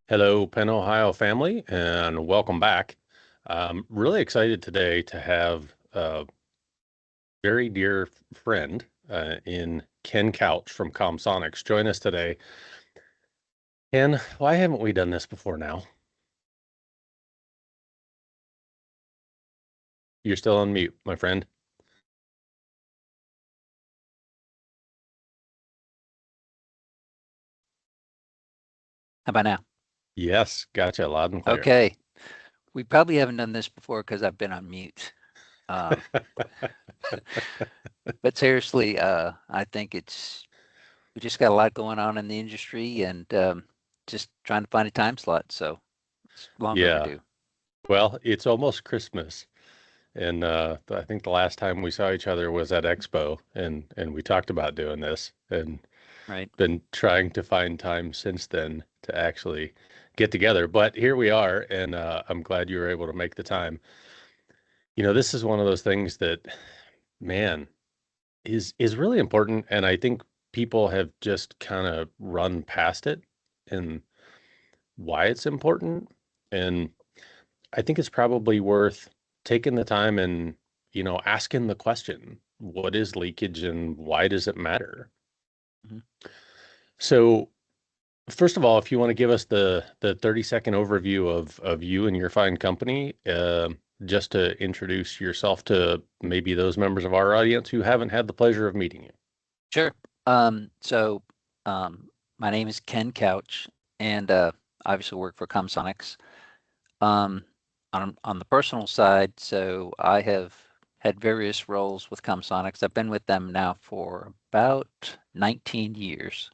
Hello, Penn, Ohio family, and welcome back. I'm really excited today to have a very dear friend in Ken Couch from Comsonics join us today. Ken, why haven't we done this before now? You're still on mute, my friend. How about now? Yes, gotcha, loud and clear. Okay. We probably haven't done this before because I've been on mute. Um, but seriously, I think we just got a lot going on in the industry and just trying to find a time slot. So it's long Yeah, overdue. well, it's almost Christmas, and I think the last time we saw each other was at Expo, and we talked about doing this, and Right. been trying to find time since then to actually get together. But here we are, and I'm glad you were able to make the time. This is one of those things that, man, is really important, and I think people have just kind of run past it and why it's important. And I think it's probably worth taking the time and, asking the question, what is leakage and why does it matter? Mhm. So first of all, if you want to give us the 30-second overview of you and your fine company, just to introduce yourself to maybe those members of our audience who haven't had the pleasure of meeting you. Sure. So my name is Ken Couch, and obviously work for Comsonics. Um, on the personal side, so I have had various roles with Comsonics. I've been with them now for about 19 years.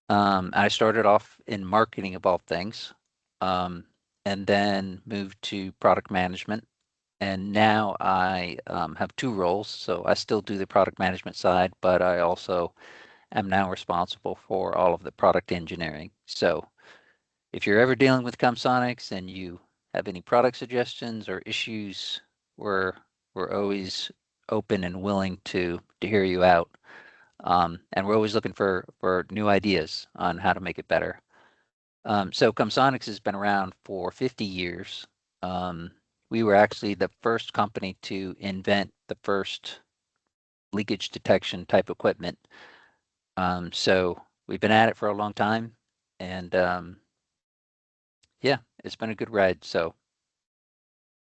I started off in marketing of all things, and then moved to product management. And now I have two roles. So I still do the product management side, but I also am now responsible for all of the product engineering. So if you're ever dealing with Comsonics and you have any product suggestions or issues, we're we're always open and willing to hear you out. And we're always looking for new ideas on how to make it better. So Comsonics has been around for 50 years. Um, we were actually the first company to invent the first leakage detection type equipment. So we've been at it for a long time, and yeah, it's been a good ride. So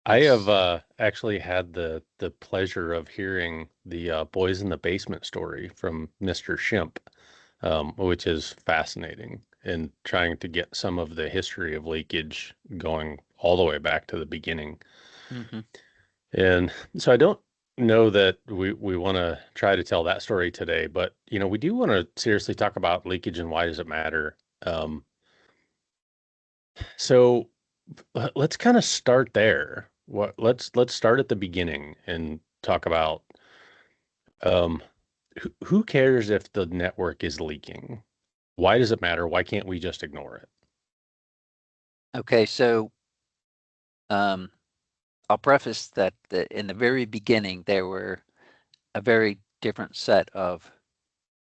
I have it's actually had the pleasure of hearing the Boys in the Basement story from Mr. Shimp, which is fascinating, and trying to get some of the history of leakage going all the way back to the beginning. mhm. And so I don't know that we want to try to tell that story today, but we do want to seriously talk about leakage and why does it matter. So let's kind of start there. Let's start at the beginning and talk about um, who cares if the network is leaking? Why does it matter? Why can't we just ignore it? Okay. So um, I'll preface that in the very beginning there were a very different set of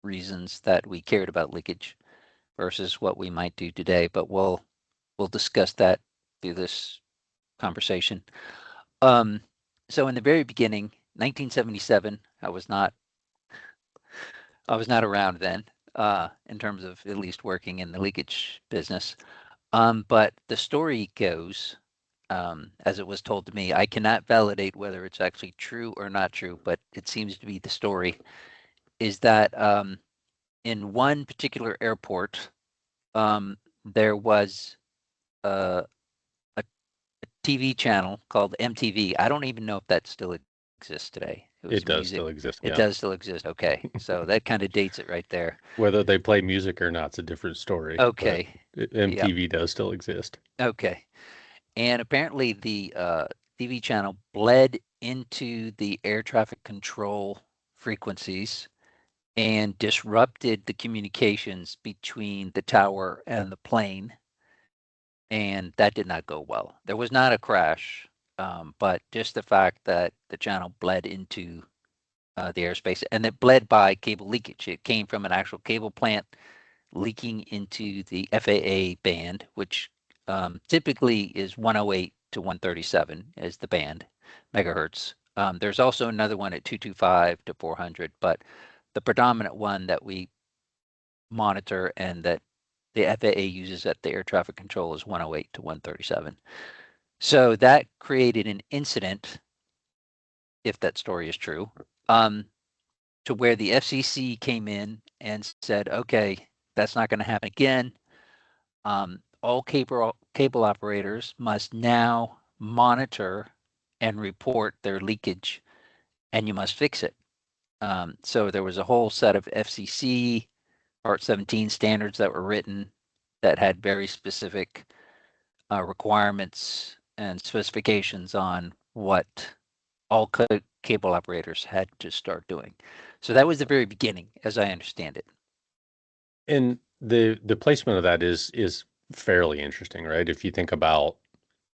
reasons that we cared about leakage versus what we might do today. But we'll discuss that through this conversation. Um, so in the very beginning, 1977, I was not around then, in terms of at least working in the leakage business. But the story goes, as it was told to me, I cannot validate whether it's actually true or not true, but it seems to be the story, is that in one particular airport, there was a, a TV channel called MTV. I don't even know if that still exists today. It was It a does music. still exist, It yeah. does still exist. Okay, so that kind of dates it right there. Whether they play music or not, it's a different story, but Okay, yeah, MTV does still exist. okay. And apparently the TV channel bled into the air traffic control frequencies and disrupted the communications between the tower and the plane, and that did not go well. There was not a crash, but just the fact that the channel bled into the airspace, and it bled by cable leakage. It came from an actual cable plant leaking into the FAA band, which typically is 108 to 137 is the band, megahertz. There's also another one at 225 to 400, but the predominant one that we monitor and that the FAA uses at the air traffic control is 108 to 137. So that created an incident, if that story is true, to where the FCC came in and said, okay, that's not going to happen again. All cable operators must now monitor and report their leakage, and you must fix it. So there was a whole set of FCC Part 17 standards that were written that had very specific requirements and specifications on what all cable operators had to start doing. So that was the very beginning, as I understand it. And the placement of that is fairly interesting, right? If you think about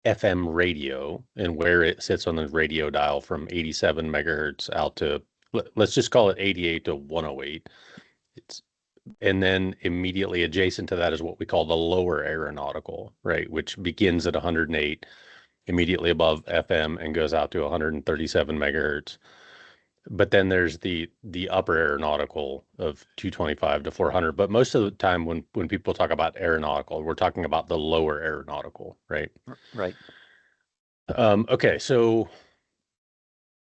FM radio and where it sits on the radio dial from 87 megahertz out to, let's just call it 88 to 108. And then immediately adjacent to that is what we call the lower aeronautical, right? Which begins at 108, immediately above FM and goes out to 137 megahertz. But then there's the upper aeronautical of 225 to 400. But most of the time when people talk about aeronautical, we're talking about the lower aeronautical, right? Right. Okay, so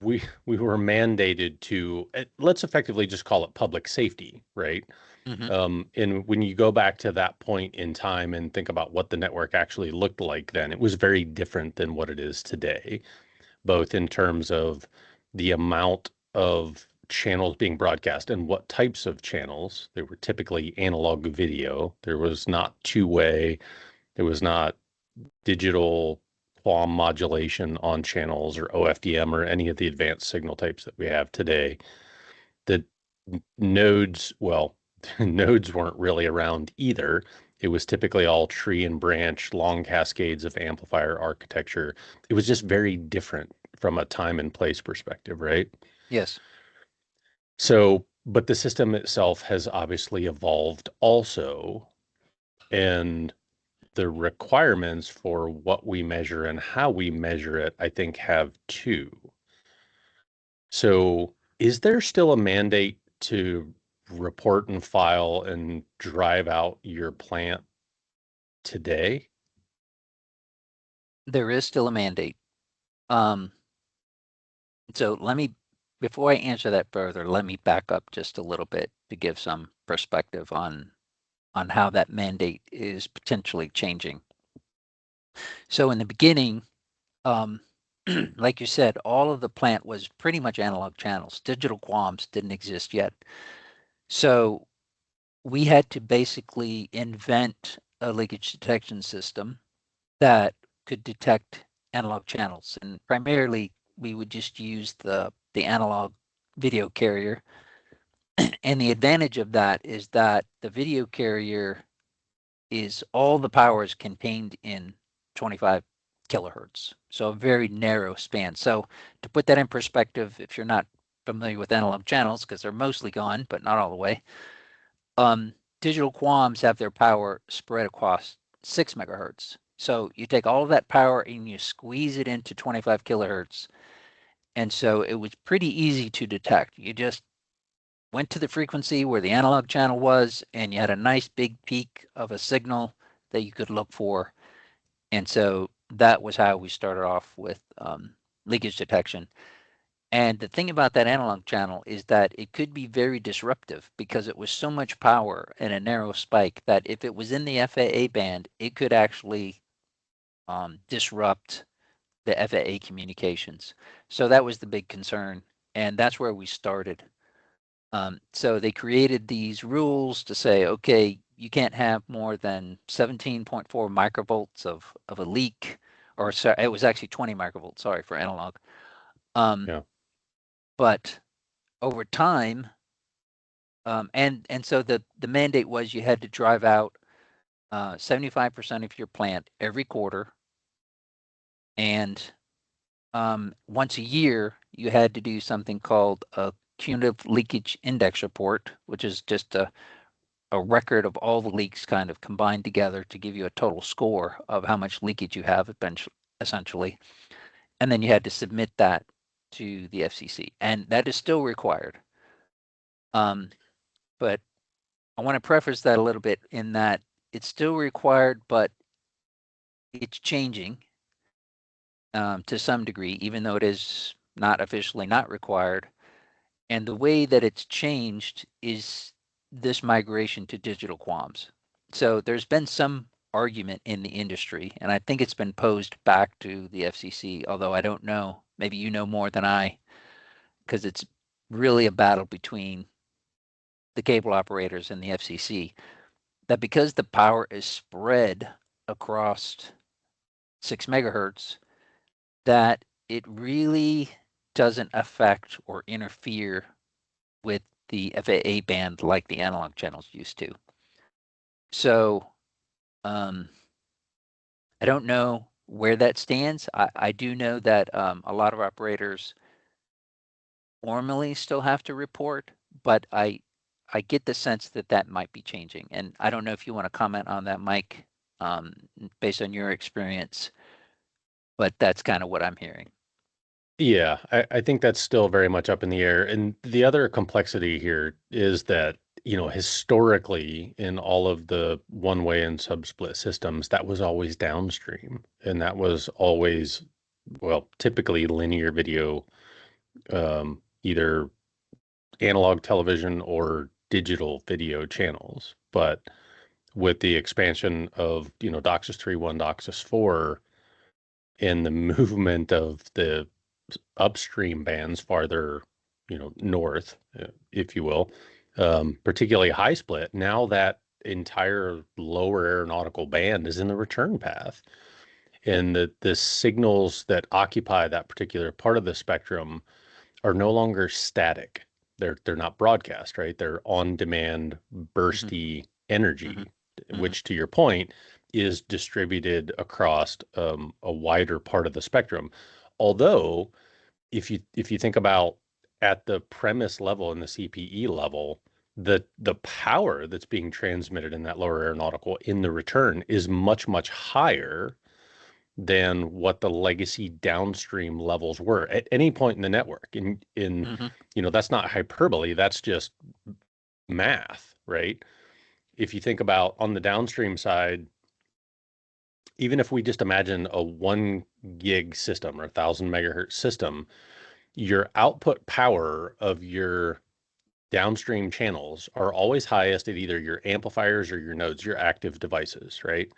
we were mandated to, let's effectively just call it public safety, right? And when you go back to that point in time and think about what the network actually looked like then, it was very different than what it is today, both in terms of the amount of channels being broadcast and what types of channels. They were typically analog video. There was not two-way. There was not digital QAM modulation on channels or OFDM or any of the advanced signal types that we have today. The nodes, well, nodes weren't really around either. It was typically all tree and branch, long cascades of amplifier architecture. It was just very different from a time and place perspective, right? Yes. So, but the system itself has obviously evolved also, and the requirements for what we measure and how we measure it, I think, have too. So, is there still a mandate to report and file and drive out your plant today? There is still a mandate. So before I answer that further, let me back up just a little bit to give some perspective on how that mandate is potentially changing. So in the beginning, like you said, all of the plant was pretty much analog channels. Digital QAMs didn't exist yet. So we had to basically invent a leakage detection system that could detect analog channels. And primarily, we would just use the analog video carrier. And the advantage of that is that the video carrier is all the power is contained in 25 kilohertz. So a very narrow span. So to put that in perspective, if you're not familiar with analog channels, because they're mostly gone, but not all the way, digital QAMs have their power spread across 6 megahertz. So you take all of that power and you squeeze it into 25 kilohertz. And so it was pretty easy to detect. You just went to the frequency where the analog channel was, and you had a nice big peak of a signal that you could look for. And so that was how we started off with leakage detection. And the thing about that analog channel is that it could be very disruptive because it was so much power and a narrow spike that if it was in the FAA band, it could actually disrupt the FAA communications. So that was the big concern. And that's where we started. So they created these rules to say, okay, you can't have more than 17.4 microvolts of a leak, or sorry, it was actually 20 microvolts, sorry, for analog. Yeah. But over time, and so the mandate was you had to drive out 75% of your plant every quarter, and once a year you had to do something called a cumulative leakage index report, which is just a a record of all the leaks kind of combined together to give you a total score of how much leakage you have essentially. And then you had to submit that to the FCC, and that is still required. But I want to preface that a little bit in that it's still required, but it's changing to some degree, even though it is not officially not required. And the way that it's changed is this migration to digital qualms. So there's been some argument in the industry, and I think it's been posed back to the FCC, although I don't know, maybe you know more than I, because it's really a battle between the cable operators and the FCC, that because the power is spread across 6 megahertz, that it really doesn't affect or interfere with the FAA band like the analog channels used to. So I don't know where that stands. I do know that a lot of operators formally still have to report, but I get the sense that that might be changing. And I don't know if you want to comment on that, Mike, based on your experience, but that's kind of what I'm hearing. Yeah, I think that's still very much up in the air. And the other complexity here is that, historically in all of the one-way and sub-split systems, that was always downstream. And that was always, well, typically linear video, either analog television or digital video channels. But with the expansion of, DOCSIS 3.1, DOCSIS 4, and the movement of the upstream bands farther, north, if you will, particularly high split. Now that entire lower aeronautical band is in the return path, and the signals that occupy that particular part of the spectrum are no longer static. They're not broadcast, right? They're on demand, Mm-hmm, bursty energy, mm-hmm, which to your point is distributed across a wider part of the spectrum. Although if you think about at the premise level and the CPE level, the power that's being transmitted in that lower aeronautical in the return is much, much higher than what the legacy downstream levels were at any point in the network. mm-hmm, That's not hyperbole, that's just math, right? If you think about on the downstream side, even if we just imagine a 1 gig system or 1,000 megahertz system, your output power of your downstream channels are always highest at either your amplifiers or your nodes, your active devices, right?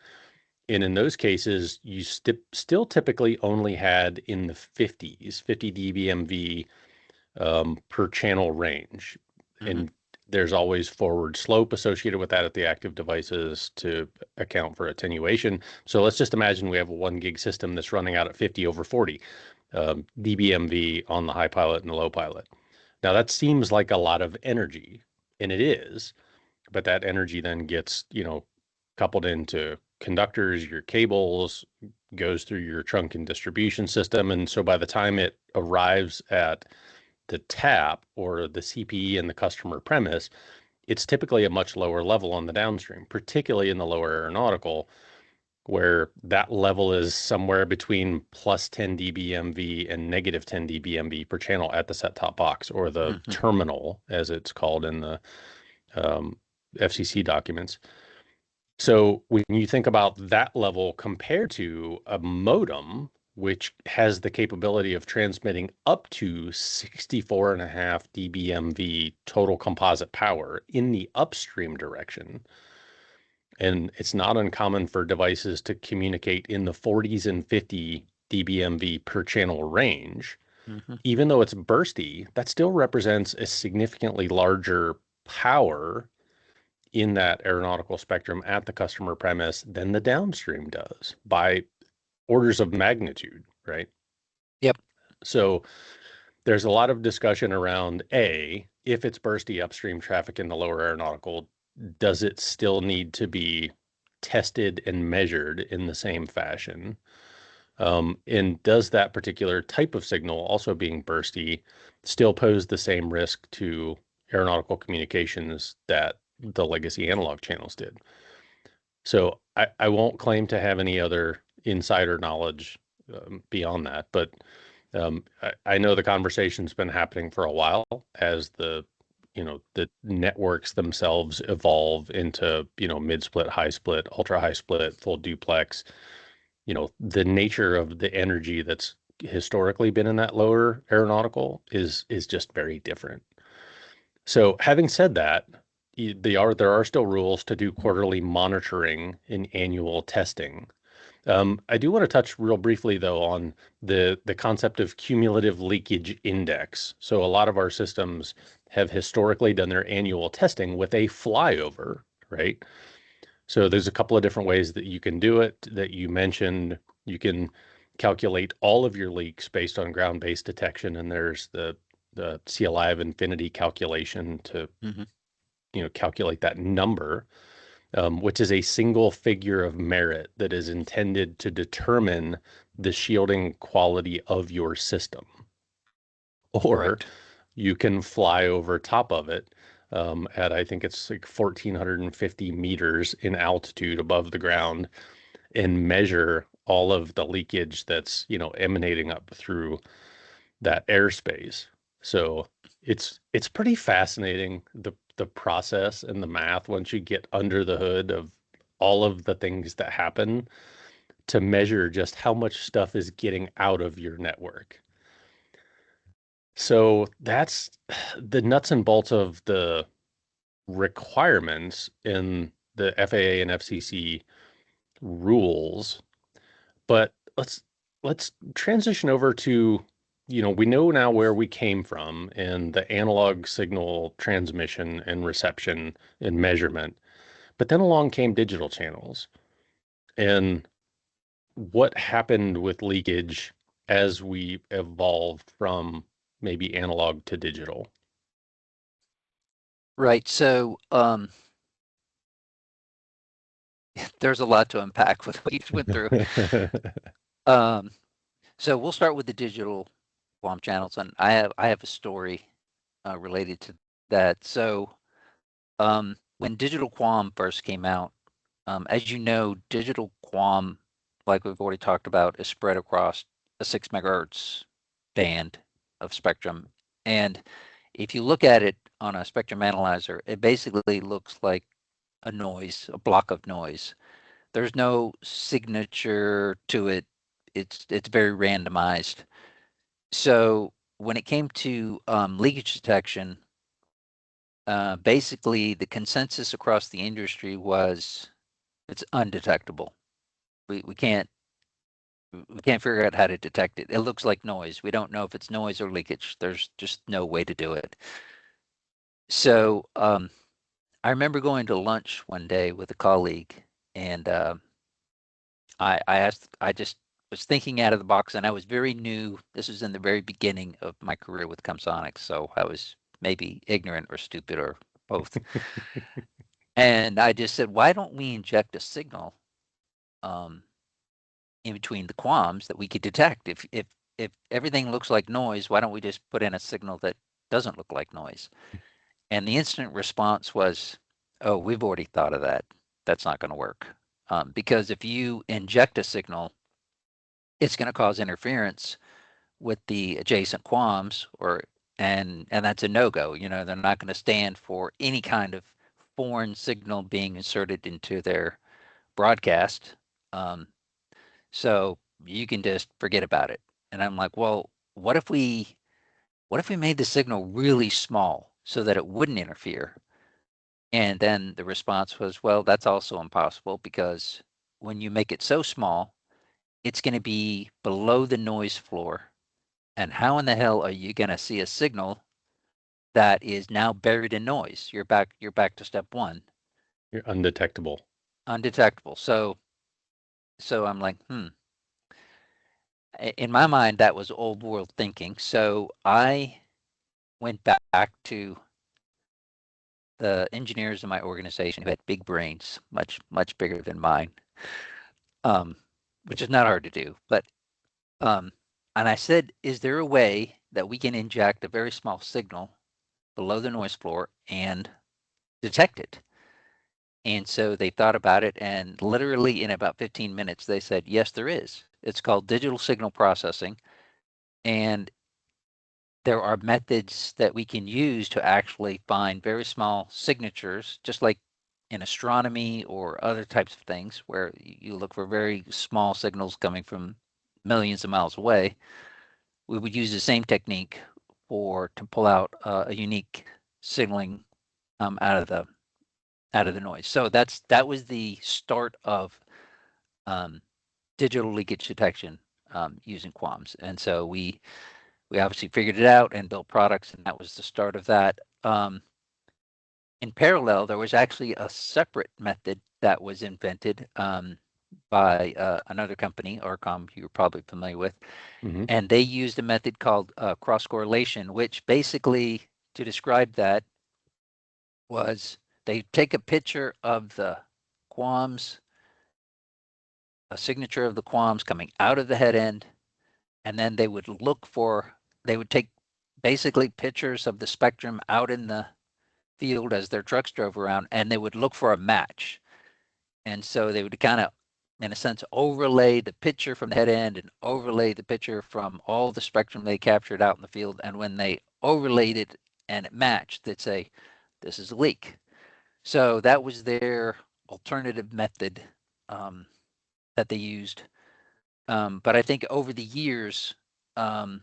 And in those cases, you still typically only had in the 50s, 50 dBmV per channel range. mm-hmm. And there's always forward slope associated with that at the active devices to account for attenuation. So let's just imagine we have a 1 gig system that's running out at 50 over 40 dBmV on the high pilot and the low pilot. Now that seems like a lot of energy, and it is, but that energy then gets, coupled into conductors, your cables, goes through your trunk and distribution system. And so by the time it arrives at the tap or the CPE in the customer premise, it's typically a much lower level on the downstream, particularly in the lower aeronautical, where that level is somewhere between plus 10 dBmV and negative 10 dBmV per channel at the set-top box, or the Mm-hmm. terminal, as it's called in the um, FCC documents. So when you think about that level compared to a modem, which has the capability of transmitting up to 64.5 dBmV total composite power in the upstream direction, and it's not uncommon for devices to communicate in the 40s and 50 dBmV per channel range. Mm-hmm. Even though it's bursty, that still represents a significantly larger power in that aeronautical spectrum at the customer premise than the downstream does by orders of magnitude, right? Yep. So there's a lot of discussion around if it's bursty upstream traffic in the lower aeronautical, does it still need to be tested and measured in the same fashion? And does that particular type of signal, also being bursty, still pose the same risk to aeronautical communications that the legacy analog channels did. So I won't claim to have any other insider knowledge beyond that, but I know the conversation's been happening for a while as the networks themselves evolve into, mid-split, high split, ultra high split, full duplex. The nature of the energy that's historically been in that lower aeronautical is just very different. So having said that, there are still rules to do quarterly monitoring and annual testing. I do want to touch real briefly though on the concept of cumulative leakage index. So a lot of our systems have historically done their annual testing with a flyover, right? So there's a couple of different ways that you can do it that you mentioned. You can calculate all of your leaks based on ground-based detection, and there's the CLI of infinity calculation to Hmm. calculate that number, which is a single figure of merit that is intended to determine the shielding quality of your system. Or Correct. you can fly over top of it at, I think it's like 1,450 meters in altitude above the ground and measure all of the leakage that's, emanating up through that airspace. So it's pretty fascinating, the process and the math once you get under the hood of all of the things that happen to measure just how much stuff is getting out of your network. So that's the nuts and bolts of the requirements in the FAA and FCC rules. But let's transition over to, we know now where we came from and the analog signal transmission and reception and measurement. But then along came digital channels. And what happened with leakage as we evolved from maybe analog to digital? Right. So there's a lot to unpack with what you went through. Um, so we'll start with the digital QAM channels, and I have a story related to that. So when digital QAM first came out, as you know, digital QAM, like we've already talked about, is spread across a 6 megahertz band of spectrum. And if you look at it on a spectrum analyzer, it basically looks like a noise, a block of noise. There's no signature to it. It's very randomized. So when it came to leakage detection, basically the consensus across the industry was it's undetectable. We can't figure out how to detect it. It looks like noise. We don't know if it's noise or leakage. There's just no way to do it. So I remember going to lunch one day with a colleague, and I just was thinking out of the box, and I was very new. This was in the very beginning of my career with Comsonics, so I was maybe ignorant or stupid or both. And I just said, why don't we inject a signal um, in between the qualms that we could detect? If everything looks like noise, why don't we just put in a signal that doesn't look like noise? And the instant response was, oh, we've already thought of that. That's not going to work. Because if you inject a signal, it's going to cause interference with the adjacent qualms, and that's a no-go. They're not going to stand for any kind of foreign signal being inserted into their broadcast. Um, so you can just forget about it. And I'm like, well, what if we made the signal really small so that it wouldn't interfere? And then the response was, well, that's also impossible because when you make it so small, it's going to be below the noise floor. And how in the hell are you going to see a signal that is now buried in noise? You're back to step one, You're undetectable. undetectable. So I'm like, in my mind, that was old world thinking. So I went back to the engineers in my organization who had big brains, much, much bigger than mine, um, which is not hard to do. But and I said, is there a way that we can inject a very small signal below the noise floor and detect it? And so they thought about it, and literally in about 15 minutes, they said, yes, there is. It's called digital signal processing. And there are methods that we can use to actually find very small signatures, just like in astronomy or other types of things where you look for very small signals coming from millions of miles away. We would use the same technique to pull out a unique signaling out of the noise. So that was the start of um, digital leakage detection using quams. And so we obviously figured it out and built products, and that was the start of that. In parallel, there was actually a separate method that was invented by another company, Arcom, you're probably familiar with, Hmm. and they used a method called cross correlation, which basically, to describe that, was they take a picture of the quams, a signature of the quams coming out of the head end, and then they would take basically pictures of the spectrum out in the field as their trucks drove around, and they would look for a match. And so they would kind of, in a sense, overlay the picture from the head end and overlay the picture from all the spectrum they captured out in the field. And when they overlaid it and it matched, they'd say, this is a leak. So that was their alternative method that they used. But I think over the years, um,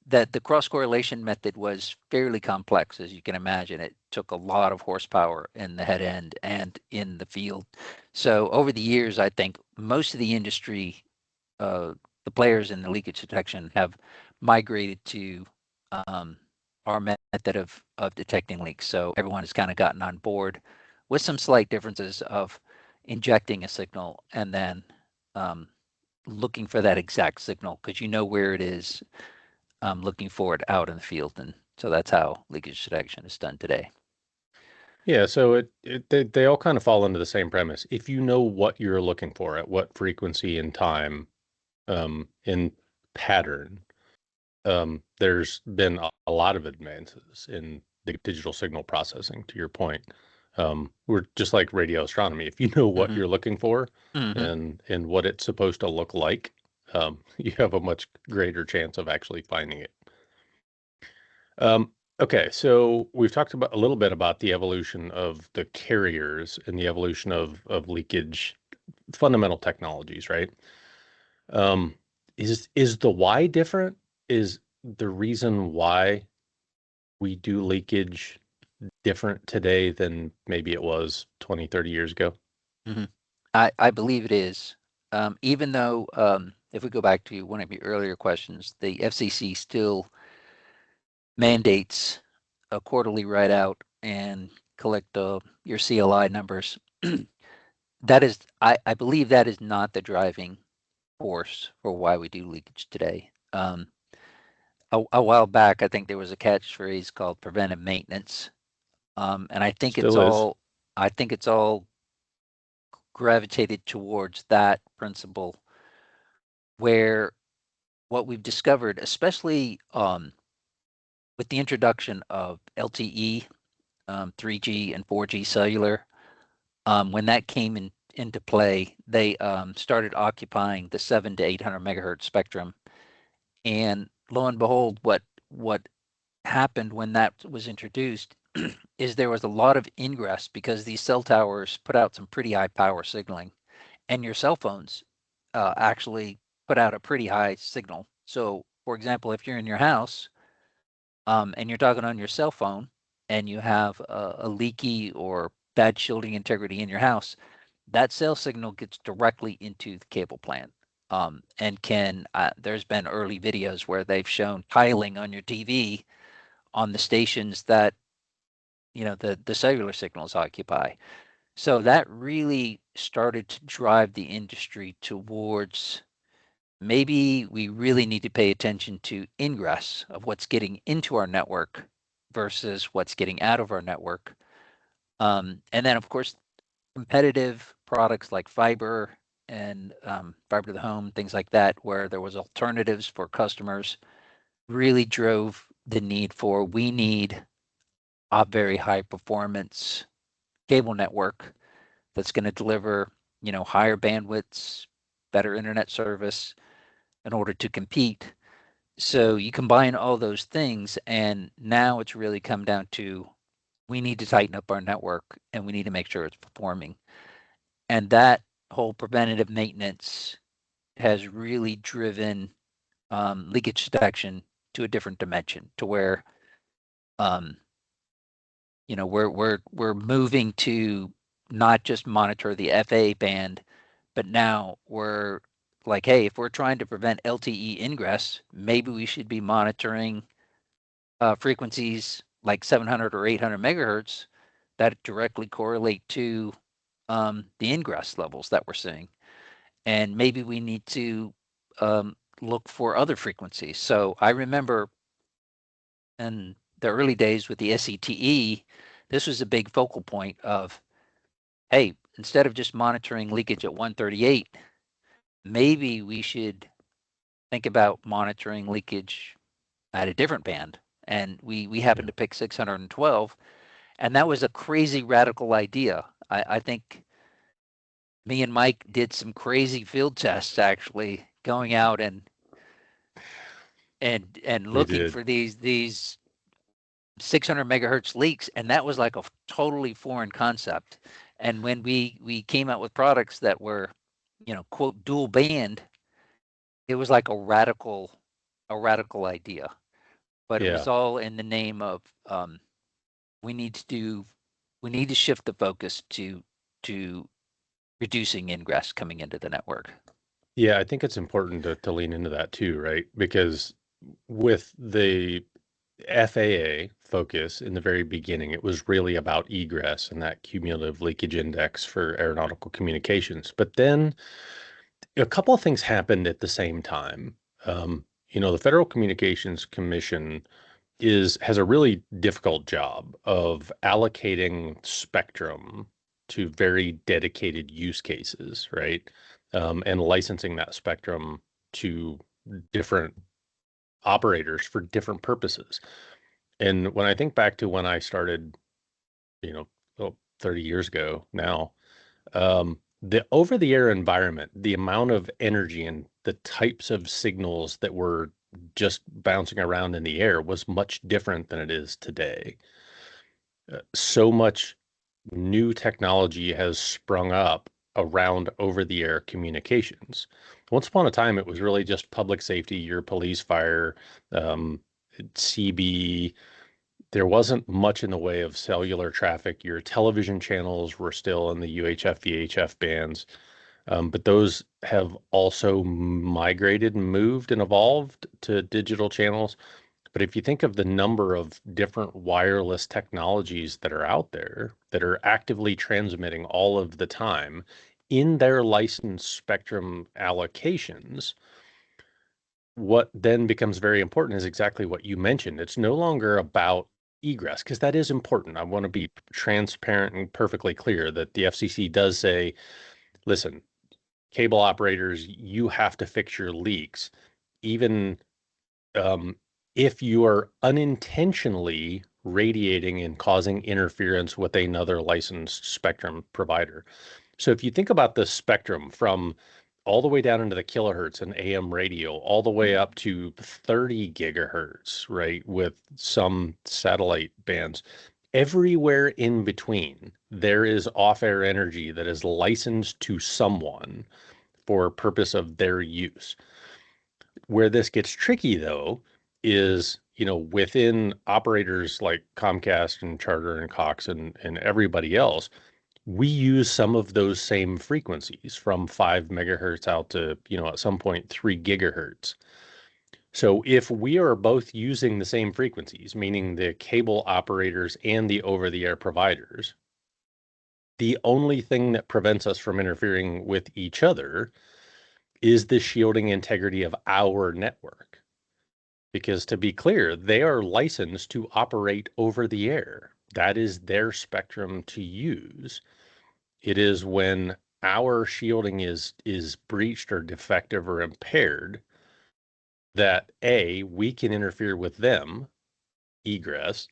that the cross correlation method was fairly complex, as you can imagine. It took a lot of horsepower in the head end and in the field. So over the years, I think most of the industry, the players in the leakage detection, have migrated to um, our method of detecting leaks. So everyone has kind of gotten on board with some slight differences of injecting a signal and then um, looking for that exact signal because you know where it is, looking for it out in the field. And so that's how leakage detection is done today. Yeah, so they all kind of fall into the same premise. If you know what you're looking for at what frequency and time, in pattern, there's been a lot of advances in the digital signal processing, to your point. We're just like radio astronomy. If you know what Mm-hmm. you're looking for Mm-hmm. and what it's supposed to look like, you have a much greater chance of actually finding it. Okay, so we've talked about a little bit about the evolution of the carriers and the evolution of leakage fundamental technologies, right? Um, is the why different? Is the reason why we do leakage different today than maybe it was 20, 30 years ago? Mm-hmm. I believe it is. Even though, if we go back to one of your earlier questions, the FCC still mandates a quarterly write out and collect your CLI numbers. That is, I believe that is not the driving force for why we do leakage today. A while back, I think there was a catchphrase called preventive maintenance. And Still is. I think it's all gravitated towards that principle where what we've discovered, especially with the introduction of LTE, 3G and 4G cellular, when that came into play, they started occupying the 700 to 800 megahertz spectrum. And lo and behold, what happened when that was introduced is there was a lot of ingress because these cell towers put out some pretty high power signaling, and your cell phones actually put out a pretty high signal. So, for example, if you're in your house and you're talking on your cell phone and you have a leaky or bad shielding integrity in your house, that cell signal gets directly into the cable plant. And there's been early videos where they've shown tiling on your TV on the stations that the cellular signals occupy. So that really started to drive the industry towards maybe we really need to pay attention to ingress of what's getting into our network versus what's getting out of our network. And then, of course, competitive products like fiber and fiber to the home, things like that, where there was alternatives for customers, really drove the need for we need a very high performance cable network that's going to deliver, higher bandwidths, better internet service in order to compete. So you combine all those things, and now it's really come down to we need to tighten up our network and we need to make sure it's performing. And that whole preventative maintenance has really driven leakage detection to a different dimension, to where um, we're moving to not just monitor the FA band, but now we're like, hey, if we're trying to prevent LTE ingress, maybe we should be monitoring frequencies like 700 or 800 megahertz that directly correlate to the ingress levels that we're seeing. And maybe we need to look for other frequencies. So I remember in the early days with the SCTE, this was a big focal point of, hey, instead of just monitoring leakage at 138, maybe we should think about monitoring leakage at a different band. And we happened to pick 612, and that was a crazy radical idea. I think me and Mike did some crazy field tests, actually going out and We looking did. for these 600 megahertz leaks, and that was like a totally foreign concept. And when we came out with products that were, quote, dual band, it was like a radical idea. But it was Yeah. all in the name of we need to do we need to shift the focus to reducing ingress coming into the network. Yeah, I think it's important to lean into that too, right? Because with the FAA focus in the very beginning, it was really about egress and that cumulative leakage index for aeronautical communications. But then a couple of things happened at the same time. The Federal Communications Commission has a really difficult job of allocating spectrum to very dedicated use cases, right? And licensing that spectrum to different operators for different purposes. And when I think back to when I started, you know, 30 years ago now, the over-the-air environment, the amount of energy and the types of signals that were just bouncing around in the air was much different than it is today. So much new technology has sprung up around over-the-air communications. Once upon a time, it was really just public safety, your police, fire, um, CB. There wasn't much in the way of cellular traffic. Your television channels were still in the UHF, VHF bands, but those have also migrated and moved and evolved to digital channels. But if you think of the number of different wireless technologies that are out there that are actively transmitting all of the time in their licensed spectrum allocations, what then becomes very important is exactly what you mentioned. It's no longer about egress, because that is important. I want to be transparent and perfectly clear that the FCC does say, listen, cable operators, you have to fix your leaks, even um, if you are unintentionally radiating and causing interference with another licensed spectrum provider. So if you think about the spectrum from all the way down into the kilohertz and AM radio, all the way up to 30 gigahertz, right, with some satellite bands, everywhere in between, there is off-air energy that is licensed to someone for purpose of their use. Where this gets tricky, though, is within operators like Comcast and Charter and Cox and everybody else, we use some of those same frequencies from 5 megahertz out to at some point 3 gigahertz. So if we are both using the same frequencies, meaning the cable operators and the over-the-air providers, the only thing that prevents us from interfering with each other is the shielding integrity of our network. Because to be clear, they are licensed to operate over the air. That is their spectrum to use. It is when our shielding is breached or defective or impaired that we can interfere with them, egress,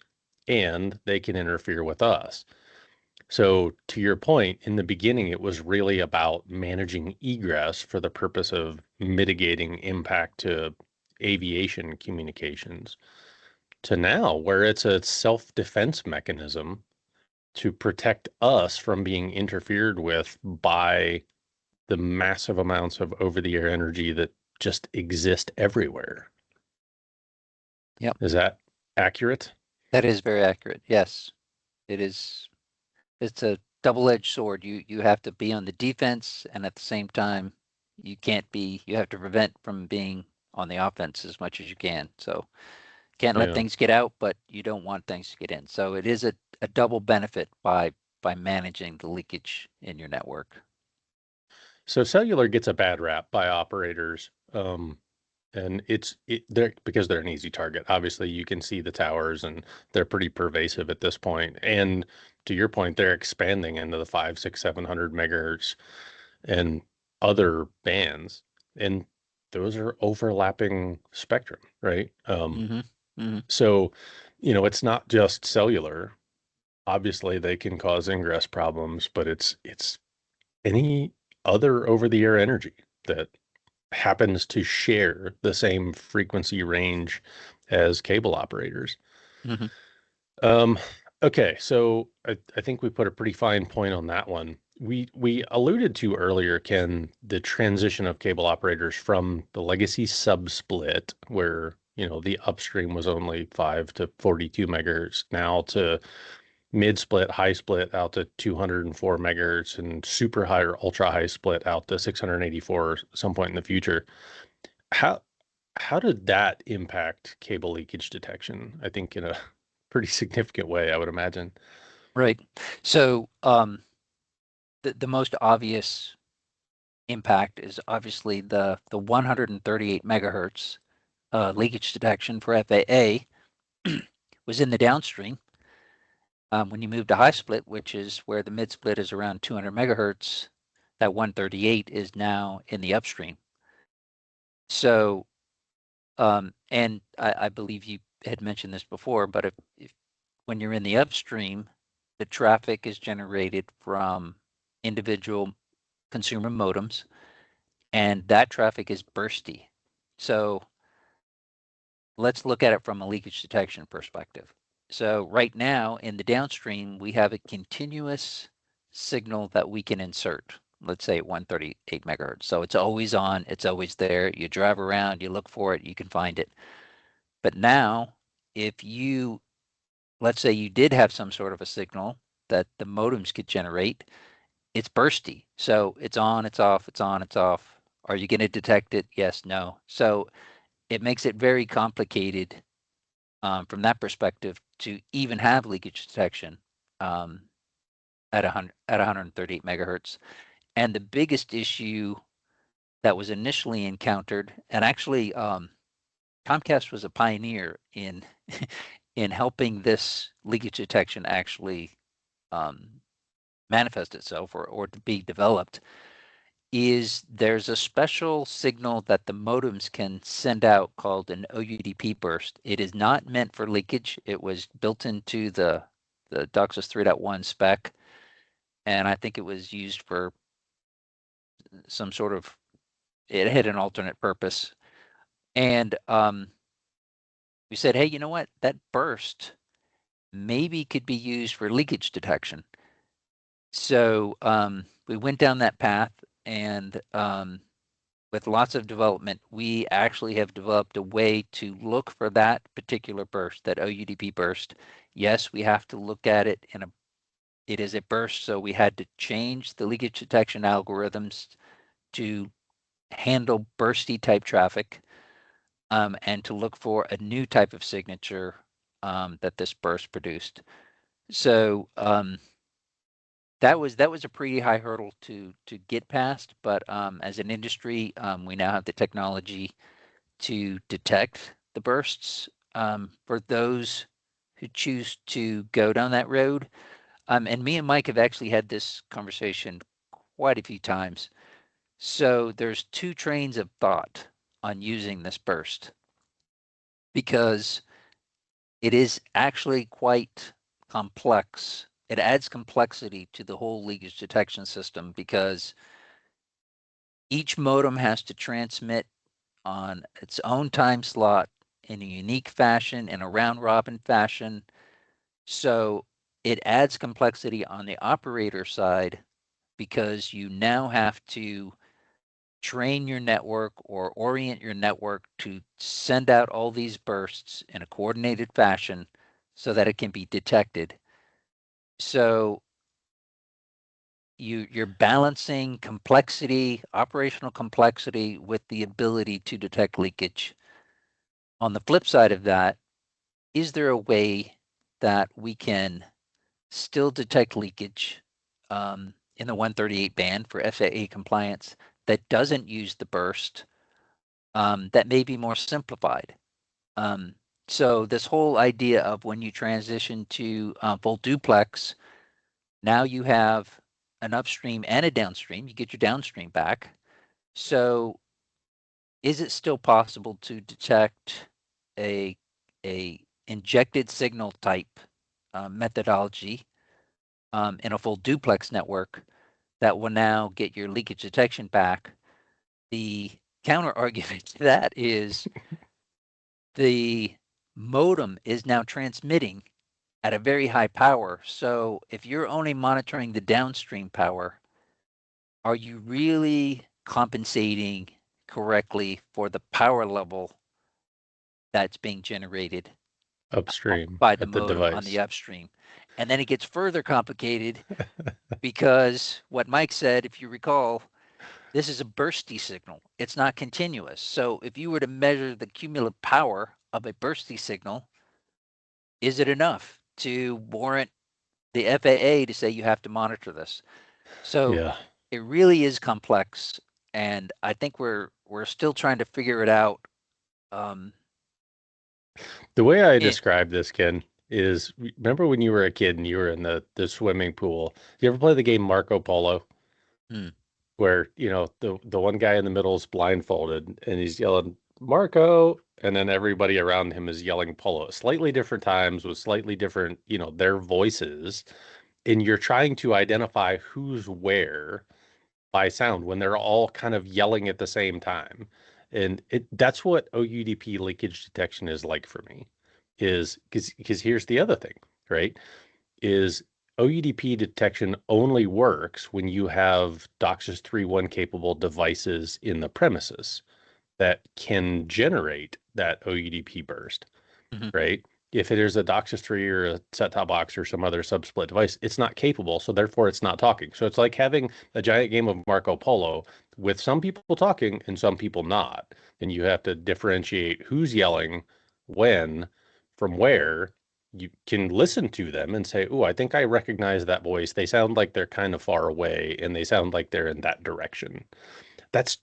and they can interfere with us. So to your point, in the beginning, it was really about managing egress for the purpose of mitigating impact to aviation communications, to now where it's a self-defense mechanism to protect us from being interfered with by the massive amounts of over-the-air energy that just exist everywhere. Yep, Is that accurate? that is very accurate. Yes, it is. It's a double-edged sword. You have to be on the defense, and at the same time, you have to prevent from being on the offense as much as you can. So can't let Yeah. things get out, but you don't want things to get in. So it is a double benefit by managing the leakage in your network. So cellular gets a bad rap by operators. And they're because they're an easy target. Obviously, you can see the towers and they're pretty pervasive at this point. And to your point, they're expanding into the 5, 6, 700 megahertz and other bands. And those are overlapping spectrum, right? Mm-hmm. Mm-hmm. So, it's not just cellular. Obviously, they can cause ingress problems, but it's any other over-the-air energy that happens to share the same frequency range as cable operators. Mm-hmm. Um, okay, so I think we put a pretty fine point on that one. We alluded to earlier, Ken, the transition of cable operators from the legacy subsplit, where the upstream was only 5 to 42 megahertz, now to mid split, high split out to 204 megahertz, and super high or ultra high split out to 684 some point in the future. How how did that impact cable leakage detection? I think in a pretty significant way, I would imagine. Right. So the most obvious impact is obviously the 138 megahertz leakage detection for FAA was in the downstream. When you move to high split, which is where the mid split is around 200 megahertz, that 138 is now in the upstream. So, and I believe you had mentioned this before, but if when you're in the upstream, the traffic is generated from individual consumer modems, and that traffic is bursty. So let's look at it from a leakage detection perspective. So right now in the downstream, we have a continuous signal that we can insert, let's say at 138 megahertz. So it's always on, it's always there. You drive around, you look for it, you can find it. But now, if you, let's say you did have some sort of a signal that the modems could generate, it's bursty. So it's on, it's off, it's on, it's off. Are you going to detect it? Yes, no. So it makes it very complicated from that perspective to even have leakage detection um, at 138 megahertz. And the biggest issue that was initially encountered, and actually Comcast was a pioneer in in helping this leakage detection actually um, manifest itself or to be developed, is there's a special signal that the modems can send out called an OUDP burst. It is not meant for leakage. It was built into the DOCSIS 3.1 spec, and I think it was used for some sort of, it had an alternate purpose. And we said, hey, you know what? That burst maybe could be used for leakage detection. So we went down that path, and with lots of development, we actually have developed a way to look for that particular burst, that OUDP burst. Yes, we have to look at it it is a burst, so we had to change the leakage detection algorithms to handle bursty type traffic, and to look for a new type of signature that this burst produced. So that was a pretty high hurdle to get past, but as an industry, we now have the technology to detect the bursts for those who choose to go down that road. And me and Mike have actually had this conversation quite a few times. So there's two trains of thought on using this burst, because it is actually quite complex it adds complexity to the whole leakage detection system because each modem has to transmit on its own time slot in a unique fashion, in a round robin fashion. So it adds complexity on the operator side because you now have to train your network or orient your network to send out all these bursts in a coordinated fashion so that it can be detected. So you're balancing complexity, operational complexity, with the ability to detect leakage. On the flip side of that, is there a way that we can still detect leakage in the 138 band for FAA compliance that doesn't use the burst, that may be more simplified? Um, so this whole idea of when you transition to full duplex, now you have an upstream and a downstream. You get your downstream back. So is it still possible to detect a injected signal type methodology in a full duplex network that will now get your leakage detection back? The counter argument to that is the modem is now transmitting at a very high power. So if you're only monitoring the downstream power, are you really compensating correctly for the power level that's being generated Upstream by the at the modem on the device. upstream? And then it gets further complicated because what Mike said, if you recall, this is a bursty signal. It's not continuous. So if you were to measure the cumulative power of a bursty signal, is it enough to warrant the FAA to say you have to monitor this? So Yeah. it really is complex, and I think we're still trying to figure it out. Um, The way I it, describe this, Ken, is remember when you were a kid and you were in the swimming pool? You ever play the game Marco Polo? hmm, Where, the one guy in the middle is blindfolded and he's yelling Marco, and then everybody around him is yelling Polo, slightly different times with slightly different, their voices, and you're trying to identify who's where by sound when they're all kind of yelling at the same time. And that's what OUDP leakage detection is like for me. Is because here's the other thing, right? Is OUDP detection only works when you have DOCSIS 3.1 capable devices in the premises that can generate that OUDP burst, mhm. right? If it is a DOCSIS 3 or a set-top box or some other subsplit device, it's not capable, so therefore it's not talking. So it's like having a giant game of Marco Polo with some people talking and some people not. And you have to differentiate who's yelling when from where. You can listen to them and say, "Oh, I think I recognize that voice. They sound like they're kind of far away and they sound like they're in that direction." That's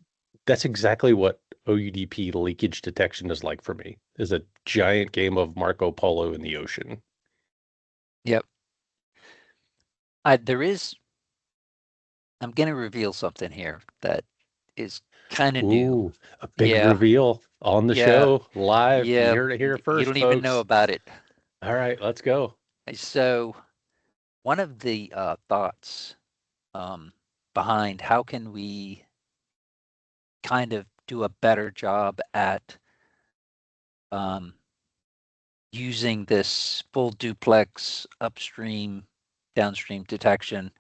that's exactly what OUDP leakage detection is like for me. Is a giant game of Marco Polo in the ocean. Yep. There is. I'm going to reveal something here that is kind of new. Ooh, a big Yeah. reveal on the Yeah. show live. You Yeah. heard it here You first, don't even know folks. about it. All right, let's go. So one of the thoughts um, behind how can we kind of do a better job at um, using this full duplex upstream, downstream detection,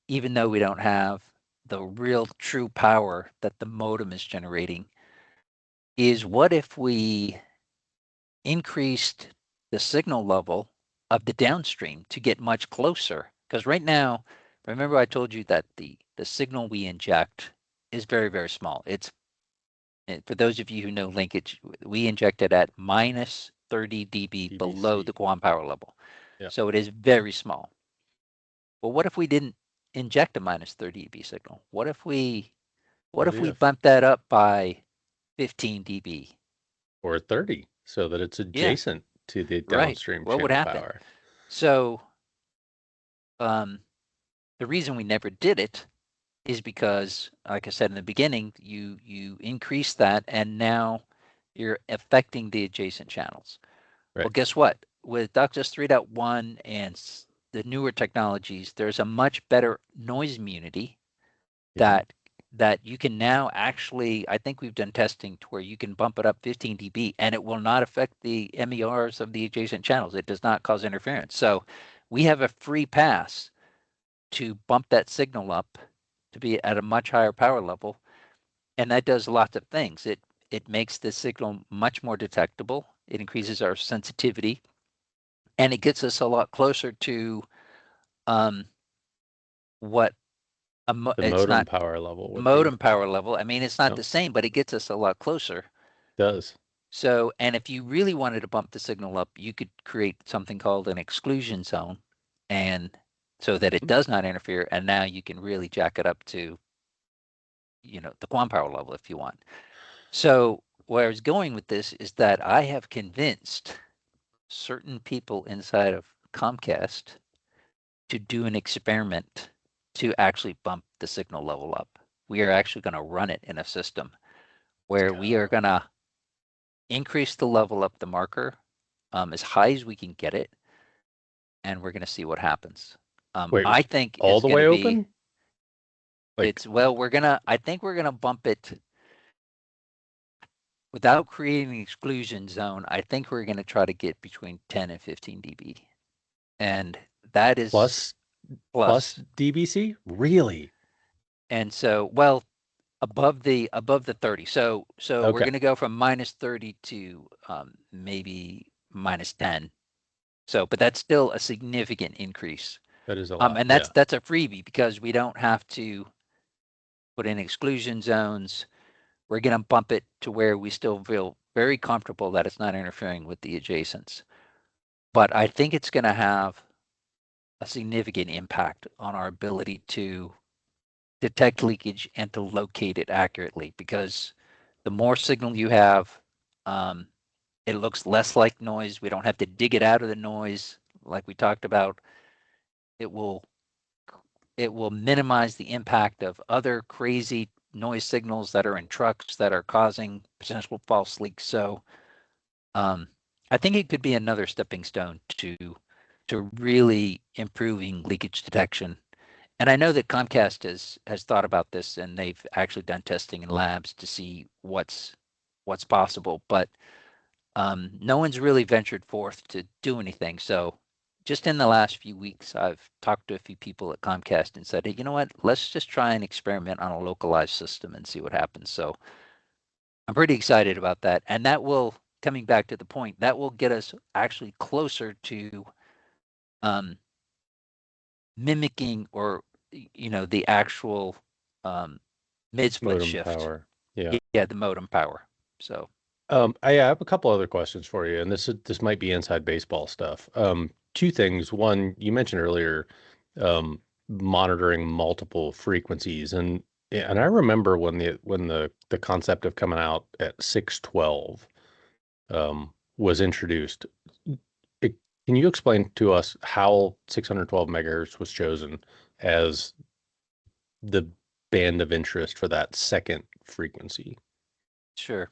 even though we don't have the real true power that the modem is generating, is what if we increased the signal level of the downstream to get much closer? Because right now, remember I told you that the signal we inject is very, very small. It's for those of you who know linkage, we inject it at minus 30 dB below the BBC. Guam power level. Yeah. So it is very small. Well, what if we didn't inject a minus 30 dB signal? What What if we if? bump that up by 15 dB? Or 30, so that it's Yeah, adjacent to the right. downstream What would channel happen? power. So um, the reason we never did it is because, like I said in the beginning, you increase that, and now you're affecting the adjacent channels. Well, Right. guess what? With DOCSIS 3.1 and the newer technologies, there's a much better noise immunity Yeah. that you can now actually, I think we've done testing to where you can bump it up 15 dB and it will not affect the MERs of the adjacent channels. It does not cause interference. So we have a free pass to bump that signal up to be at a much higher power level, and that does lots of things. It makes the signal much more detectable. It increases our sensitivity, and it gets us a lot closer to um, what The it's modem not power level would be. modem power level. I mean, it's not Yep. the same, but it gets us a lot closer. Does. So, and if you really wanted to bump the signal up, you could create something called an exclusion zone, and so that it Hmm. does not interfere. And now you can really jack it up to, the QAM power level if you want. So where I was going with this is that I have convinced certain people inside of Comcast to do an experiment to actually bump the signal level up. We are actually going to run it in a system Let's where we are go. going to increase the level up the marker as high as we can get it, and we're going to see what happens. Wait, I think all it's the going to way be, open? Like I think we're going to bump it without creating an exclusion zone. I think we're going to try to get between 10 and 15 dB. And that is plus plus plus. DBC? Really? And so, well, above the 30. So we're Okay. going to go from minus 30 to maybe minus 10. So, but that's still a significant increase. That is a lot. And Yeah. that's a freebie because we don't have to put in exclusion zones. We're going to bump it to where we still feel very comfortable that it's not interfering with the adjacents. But I think it's going to have a significant impact on our ability to detect leakage and to locate it accurately, because the more signal you have, um, it looks less like noise. We don't have to dig it out of the noise like we talked about. It will it will minimize the impact of other crazy noise signals that are in trucks that are causing potential false leaks. So um, I think it could be another stepping stone to really improving leakage detection. And I know that Comcast has thought about this, and they've actually done testing in labs to see what's possible, but no one's really ventured forth to do anything. So just in the last few weeks, I've talked to a few people at Comcast and said, hey, you know what? Let's just try and experiment on a localized system and see what happens. So I'm pretty excited about that. And that will, coming back to the point, that will get us actually closer to um, mimicking, or the actual um, mid-split Modem shift. power. Yeah. Yeah, the modem power. So I have a couple other questions for you, and this might be inside baseball stuff. Two things. One, you mentioned earlier, monitoring multiple frequencies, and yeah, and I remember when the concept of coming out at 612 was introduced. It, can you explain to us how 612 megahertz was chosen as the band of interest for that second frequency? sure.